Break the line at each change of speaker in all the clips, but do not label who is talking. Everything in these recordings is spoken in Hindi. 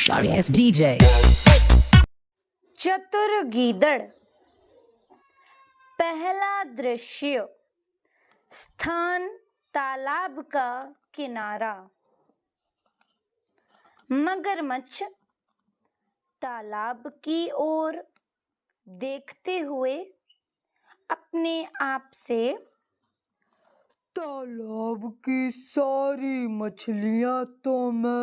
sorry ass DJ.
चतुर गीदड़। पहला दृश्य। स्थान तालाब का किनारा। मगरमच्छ तालाब की ओर देखते हुए अपने आप से,
तालाब की सारी मछलियां तो मैं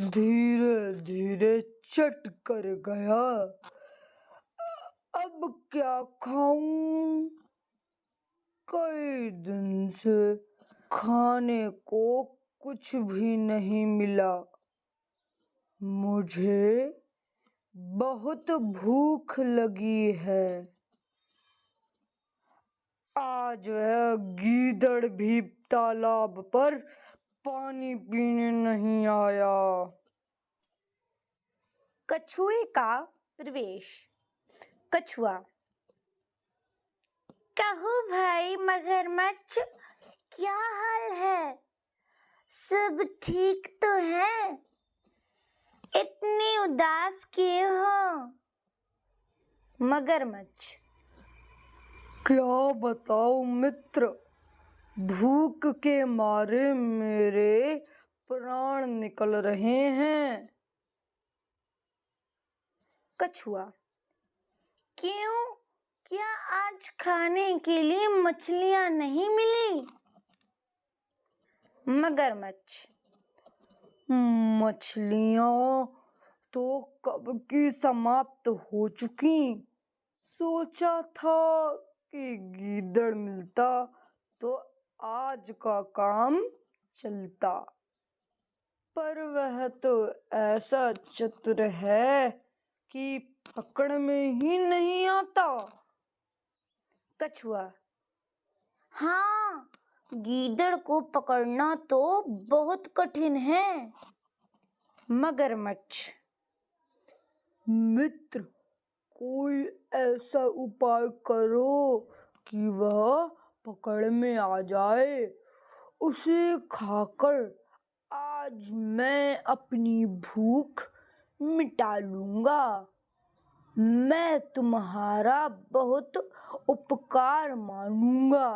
धीरे धीरे चट कर गया, अब क्या खाऊं? कई दिन से खाने को कुछ भी नहीं मिला। मुझे बहुत भूख लगी है। आज वह गीदड़ भी तालाब पर पानी पीने नहीं आया।
कछुए का प्रवेश। कछुआ। कहो भाई मगरमच्छ, क्या हाल है? सब ठीक तो है? इतनी उदास क्यों हो? मगरमच्छ।
क्या बताऊं मित्र, भूख के मारे मेरे प्राण निकल रहे हैं।
कछुआ। क्यों? क्या आज खाने के लिए मछलियां नहीं मिली? मगरमच्छ।
मछलियां तो कब की समाप्त हो चुकी। सोचा था कि गीदड़ मिलता तो आज का काम चलता, पर वह तो ऐसा चतुर है कि पकड़ में ही नहीं आता।
कछुआ। हाँ, गीदड़ को पकड़ना तो बहुत कठिन है। मगरमच्छ।
मित्र, कोई ऐसा उपाय करो कि वह पकड़ में आ जाए। उसे खाकर आज मैं अपनी भूख मिटा लूंगा। मैं तुम्हारा बहुत उपकार मानूंगा।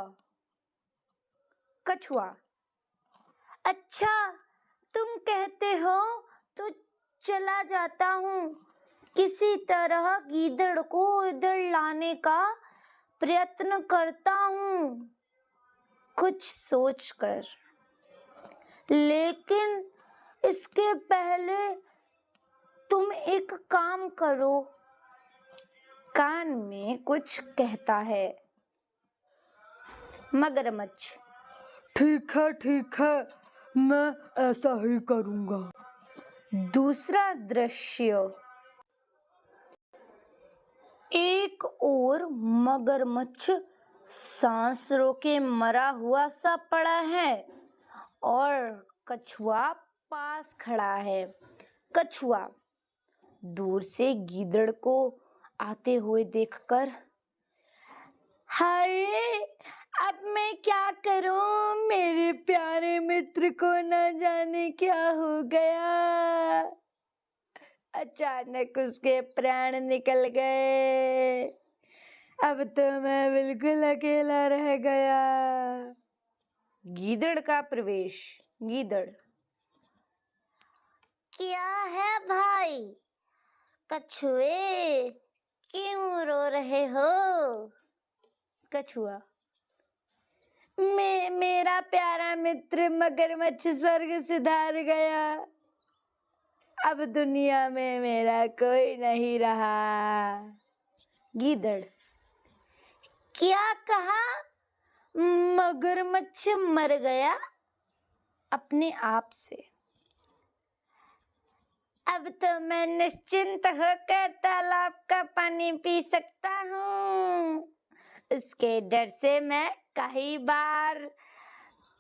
कछुआ। अच्छा, तुम कहते हो तो चला जाता हूँ। किसी तरह गीदड़ को इधर लाने का प्रयत्न करता हूँ, कुछ सोचकर। लेकिन इसके पहले तुम एक काम करो। कान में कुछ कहता है। मगरमच्छ।
ठीक है, मैं ऐसा ही करूंगा।
दूसरा दृश्य। एक ओर मगरमच्छ सांस रोके मरा हुआ सा पड़ा है और कछुआ पास खड़ा है। कछुआ दूर से गीदड़ को आते हुए देखकर, हाय, अब मैं क्या करूं? मेरे प्यारे मित्र को न जाने क्या हो गया। अचानक उसके प्राण निकल गए। अब तो मैं बिल्कुल अकेला रह गया। गीदड़ का प्रवेश। गीदड़। क्या है भाई? कछुए, क्यों रो रहे हो? कछुआ। मेरा प्यारा मित्र मगरमच्छ स्वर्ग सिधार गया। अब दुनिया में मेरा कोई नहीं रहा। गीदड़। क्या कहा? मगरमच्छ मर गया अपने आप से। अब तो मैं निश्चिंत होकर तालाब का पानी पी सकता हूँ। उसके डर से मैं कई बार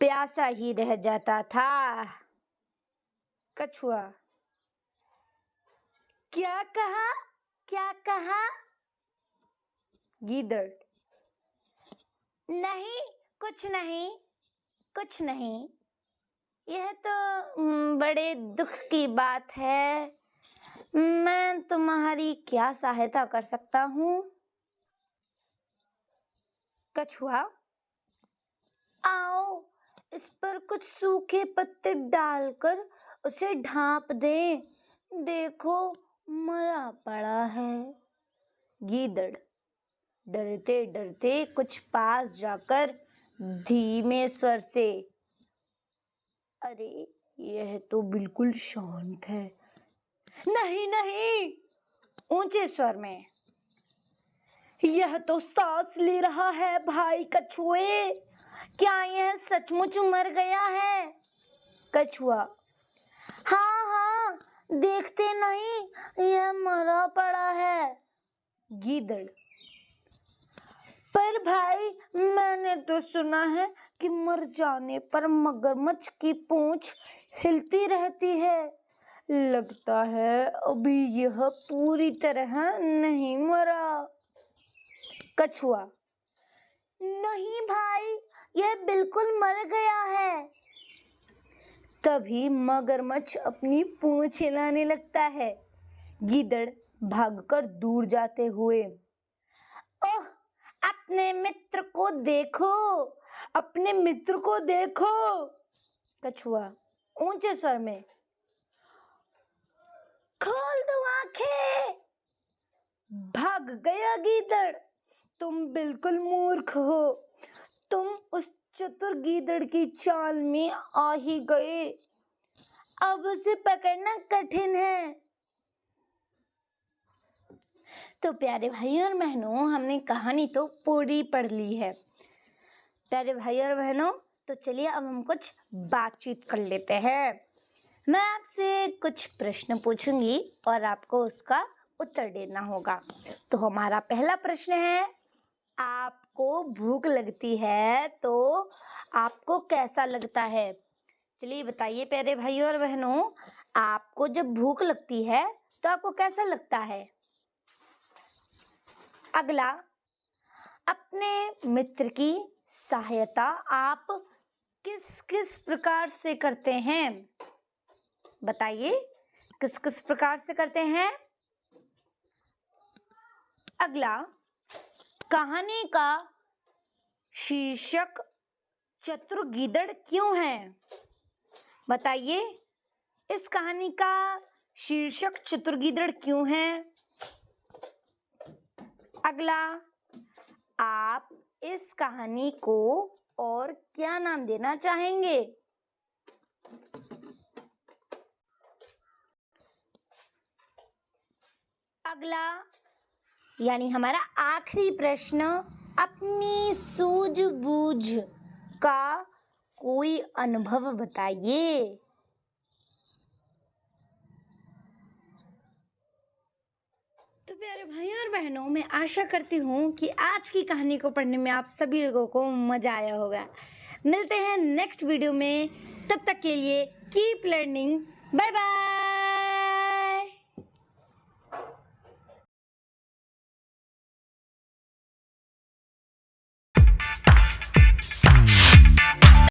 प्यासा ही रह जाता था। कछुआ। क्या कहा? क्या कहा? गीदड़। नहीं, कुछ नहीं, कुछ नहीं। यह तो बड़े दुख की बात है मैं तुम्हारी क्या सहायता कर सकता हूँ? कछुआ, आओ इस पर कुछ सूखे पत्ते डालकर उसे ढांप दें। देखो मरा पड़ा है। गीदड़ डरते डरते कुछ पास जाकर धीमे स्वर से, अरे यह तो बिल्कुल शांत है। नहीं नहीं, ऊंचे स्वर में, यह तो सांस ले रहा है भाई कछुए। क्या यह सचमुच मर गया है? कछुआ, हाँ हाँ, देखते नहीं यह मरा पड़ा है। गीदड़, पर भाई मैंने तो सुना है कि मर जाने पर मगरमच्छ की पूंछ हिलती रहती है। लगता है अभी यह पूरी तरह नहीं मरा। कछुआ, नहीं भाई, यह बिल्कुल मर गया है। तभी मगरमच्छ अपनी पूंछ हिलाने लगता है। गीदड़ भागकर दूर जाते हुए, ओह अपने मित्र को देखो, अपने मित्र को देखो। कछुआ ऊंचे स्वर में, खोल दो आंखें। भाग गया गीदड़। तुम बिल्कुल मूर्ख हो। तुम उस चतुर गीदड़ की चाल में आ ही गए। अब उसे पकड़ना कठिन है। तो प्यारे भाई और बहनों, हमने कहानी तो पूरी पढ़ ली है। प्यारे भाई और बहनों, तो चलिए अब हम कुछ बातचीत कर लेते हैं। मैं आपसे कुछ प्रश्न पूछूंगी और आपको उसका उत्तर देना होगा। तो हमारा पहला प्रश्न है, आपको भूख लगती है तो आपको कैसा लगता है? चलिए बताइए प्यारे भाई और बहनों, आपको जब भूख लगती है तो आपको कैसा लगता है? अगला, अपने मित्र की सहायता आप किस किस प्रकार से करते हैं? बताइए, किस किस प्रकार से करते हैं? अगला, कहानी का शीर्षक चतुर गीदड़ क्यों है? बताइए, इस कहानी का शीर्षक चतुर गीदड़ क्यों है? अगला, आप इस कहानी को और क्या नाम देना चाहेंगे? अगला, यानी हमारा आखिरी प्रश्न, अपनी सूझबूझ का कोई अनुभव बताइए। तो प्यारे भाइयों और बहनों, मैं आशा करती हूँ कि आज की कहानी को पढ़ने में आप सभी लोगों को मजा आया होगा। मिलते हैं नेक्स्ट वीडियो में, तब तक के लिए कीप लर्निंग। Bye bye.